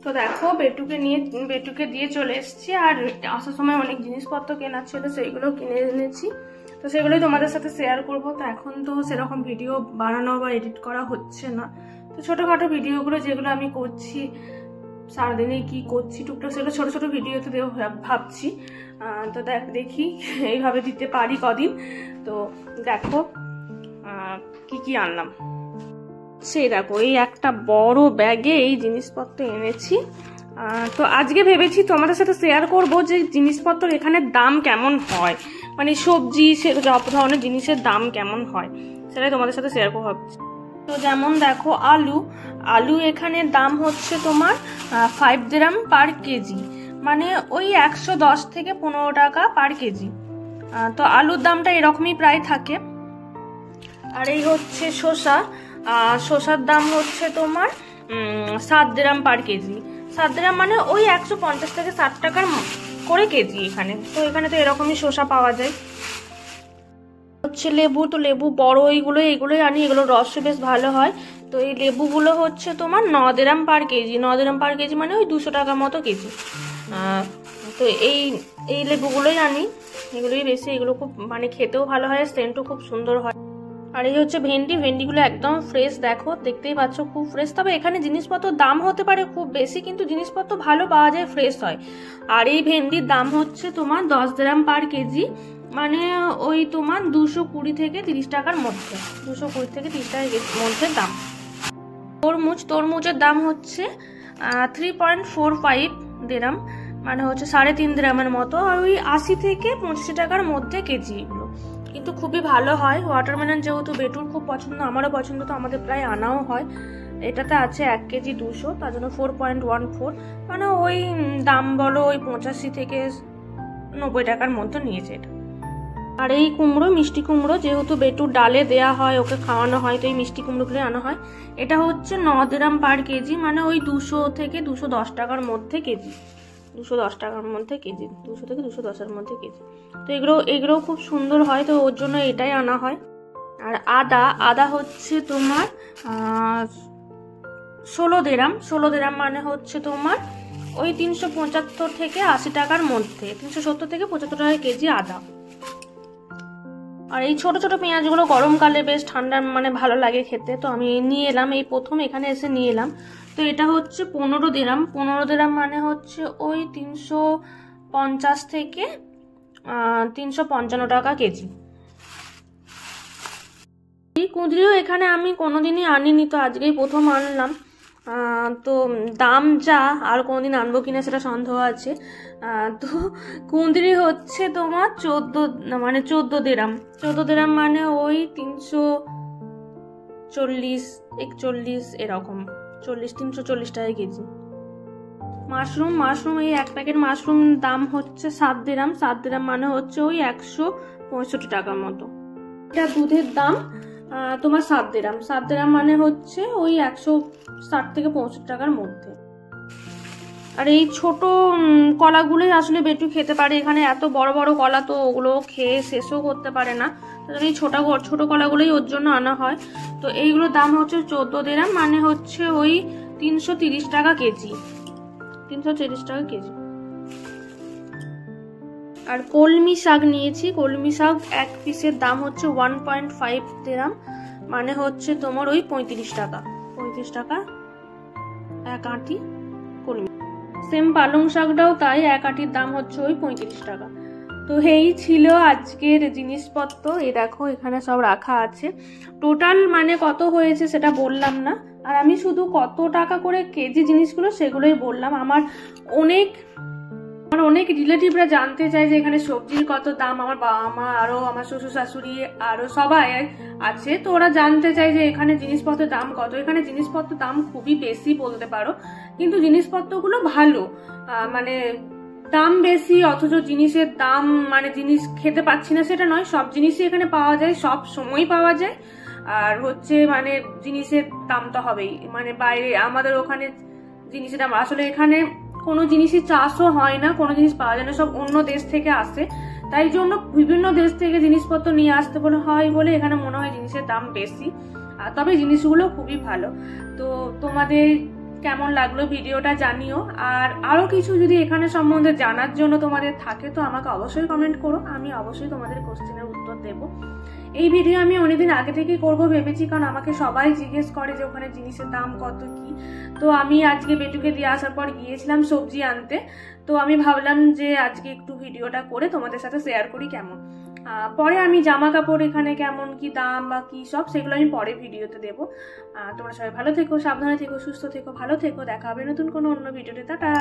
তো দেখো বেটুকে দিয়ে চলে এসেছি, আর আসার সময় অনেক জিনিসপত্র কেনার ছিল, সেইগুলো কিনে এনেছি। তো সেগুলোই তোমাদের সাথে শেয়ার করবো। তো এখন তো সেরকম ভিডিও বানানো বা এডিট করা হচ্ছে না, তো ছোটোখাটো ভিডিওগুলো যেগুলো আমি করছি সারাদিনে কি করছি টুকটাক সেগুলো ছোটো ছোটো ভিডিওতে দেবো ভাবছি। তো দেখি এইভাবে দিতে পারি কদিন। তো দেখো কি আনলাম। সেই দেখো এই একটা বড় ব্যাগে এই জিনিসপত্র এনেছি। তো আজকে ভেবেছি তোমাদের সাথে শেয়ার করব যে জিনিসপত্র এখানে দাম কেমন হয়, মানে সবজি সব ধরনের জিনিসের দাম কেমন হয় সেটাই তোমাদের সাথে শেয়ার করবো ভাবছি। তো যেমন দেখো আলু এখানে দাম হচ্ছে তোমার 5 দিরহাম পার কেজি, মানে ওই 110 থেকে 15 টাকা পার কেজি। তো আলুর দামটা এরকমই প্রায় থাকে। আর এই হচ্ছে শসার দাম হচ্ছে তোমার 7 দিরহাম পার কেজি। 7 দিরহাম মানে ওই 150 থেকে 60 টাকার করে কেজি এখানে। তো এখানে তো এরকমই শসা পাওয়া যায়। হচ্ছে লেবু, তো লেবু বড় এইগুলোই আনি, এগুলোর রস বেশ ভালো হয়। তো এই লেবুগুলো হচ্ছে তোমার 9 দিরহাম পার কেজি। 9 দিরহাম পার কেজি মানে ওই 200 টাকা মতো কেজি। তো এই লেবুগুলোই আনি, এগুলোই বেশি। এগুলো খুব মানে খেতেও ভালো হয়, সেন্টও খুব সুন্দর হয়। আর এই হচ্ছে ভেন্ডিগুলো একদম ফ্রেশ, দেখো দেখতেই পাচ্ছ খুব ফ্রেশ। তবে এখানে জিনিসপত্র দাম হতে পারে খুব বেশি, কিন্তু জিনিসপত্র ভালো পাওয়া যায়, ফ্রেশ হয়। আর এই ভেন্ডির দাম হচ্ছে তোমার 10 দিরহাম পার কেজি, মানে ওই তোমার 220 থেকে 30 টাকার মধ্যে, 220 থেকে 30 টাকার মধ্যে দাম। তরমুজের দাম হচ্ছে 3.45 দিরহাম, মানে হচ্ছে 3.5 দিরহামের মতো। আর ওই 80 থেকে 85 টাকার মধ্যে কেজি এগুলো, কিন্তু খুবই ভালো হয়। ওয়াটারমেলন যেহেতু বেটুর খুব পছন্দ, আমারও পছন্দ, তো আমাদের প্রায় আনাও হয়। এটাতে আছে 1 কেজি 200, তার জন্য 4.14, মানে ওই দাম বলো ওই 85 থেকে 90 টাকার মধ্যে নিয়েছে এটা। আর এই মিষ্টি কুমড়ো যেহেতু বেটুর ডালে দেয়া হয়, ওকে খাওয়ানো হয়, তো এই মিষ্টি কুমড়োগুলো আনা হয়। এটা হচ্ছে 9 দিরহাম পার কেজি, মানে ওই 200 থেকে 210 টাকার মধ্যে কেজি। 210 টাকার মধ্যে কেজি, 200 থেকে 210-এর মধ্যে কেজি। তো এগুলো খুব সুন্দর হয়, তো ওর জন্য এটাই আনা হয়। আর আদা হচ্ছে তোমার 16 দিরহাম, মানে হচ্ছে তোমার ওই 375 থেকে 80 টাকার মধ্যে, 370 থেকে 75 টাকা কেজি আদা। আর এই ছোট ছোট পেঁয়াজগুলো গরমকালে বেশ ঠান্ডা মানে ভালো লাগে খেতে, তো আমি নিয়ে এলাম, এই প্রথম এখানে এসে নিয়ে এলাম। তো এটা হচ্ছে 15 দিরহাম, মানে হচ্ছে ওই 350 থেকে 355 টাকা কেজি। এই কুঁদরিও এখানে আমি কোনোদিনই আনিনি, তো আজকেই প্রথম আনলাম। তো দাম যা, আর কোনোদিন আনবো কিনা সেটা সন্দেহ আছে। তো কুঁদরি হচ্ছে তোমার 14 দিরহাম, মানে ওই 340-41 এরকম, 340 টাকা কেজি। মাশরুম এই এক প্যাকেট মাশরুম দাম হচ্ছে 7 দিরহাম, মানে হচ্ছে ওই 165 টাকার মতো। এটা দুধের দাম তোমার 7 দিরহাম, মানে হচ্ছে ওই 160 থেকে 65 টাকার মধ্যে। আর এই ছোট কলাগুলোই আসলে বেটু খেতে পারে, এখানে এত বড় বড় কলা তো ওগুলো খেয়ে শেষও করতে পারে না, এই ছোট কলাগুলোই ওর জন্য আনা হয়। তো এইগুলোর দাম হচ্ছে 14 দিরহাম, মানে হচ্ছে ওই 330 টাকা কেজি, 330 টাকা কেজি। আর কলমি শাক নিয়েছি, কলমি শাক এক পিসের দাম হচ্ছে 1.5 দিরহাম, মানে হচ্ছে তোমার ওই 35 টাকা এক আঁটি কলমি। সেম পালং শাকটাও তাই, এক আঁটির দাম হচ্ছে ওই 35 টাকা। তো এই ছিল আজকের জিনিসপত্র। এই দেখো এখানে সব রাখা আছে, টোটাল মানে কত হয়েছে সেটা বললাম না, আর আমি শুধু কত টাকা করে কেজি জিনিসগুলো সেগুলোই বললাম। আমার অনেক রিলেটিভরা জানতে চায় যে এখানে সবজির কত দাম। আমার বাবা মা আরো আমার শ্বশুর শাশুড়ি আরো সবাই আছে, তো ওরা জানতে চায় যে এখানে জিনিসপত্রের দাম কত। এখানে জিনিসপত্রের দাম খুবই বেশি বলতে পারো, কিন্তু জিনিসপত্রগুলো ভালো, মানে দাম বেশি অথচ জিনিসের দাম মানে জিনিস খেতে পাচ্ছি না সেটা নয়, সব জিনিসই এখানে পাওয়া যায়, সব সময় পাওয়া যায়। আর হচ্ছে মানে জিনিসের দাম তো হবেই, মানে বাইরে আমাদের ওখানে জিনিসের দাম, আসলে এখানে কোনো জিনিসই চাষও হয় না, কোনো জিনিস পাওয়া যায় না, সব অন্য দেশ থেকে আসে, তাই জন্য বিভিন্ন দেশ থেকে জিনিসপত্র নিয়ে আসতে হয় বলে এখানে মনে হয় জিনিসের দাম বেশি। তবে জিনিসগুলো খুবই ভালো। তো তোমাদের কেমন লাগলো ভিডিওটা জানিও। আর আরও কিছু যদি এখানে সম্বন্ধে জানার জন্য তোমাদের থাকে তো আমাকে অবশ্যই কমেন্ট করো, আমি অবশ্যই তোমাদের কোশ্চেনের উত্তর দেবো। এই ভিডিও আমি অনেকদিন আগে থেকেই করব ভেবেছি, কারণ আমাকে সবাই জিজ্ঞেস করে যে ওখানে জিনিসের দাম কত কি। তো আমি আজকে বেটুকে দিয়ে আসার পর গিয়েছিলাম সবজি আনতে, তো আমি ভাবলাম যে আজকে একটু ভিডিওটা করে তোমাদের সাথে শেয়ার করি কেমন। পরে আমি জামা কাপড় এখানে কেমন কি দাম বা কি সব সেগুলো আমি পরে ভিডিওতে দেবো। তোমরা সবাই ভালো থেকো, সাবধানে থেকো, সুস্থ থেকো, ভালো থেকো। দেখা হবে নতুন কোনো অন্য ভিডিওতে। টাটা।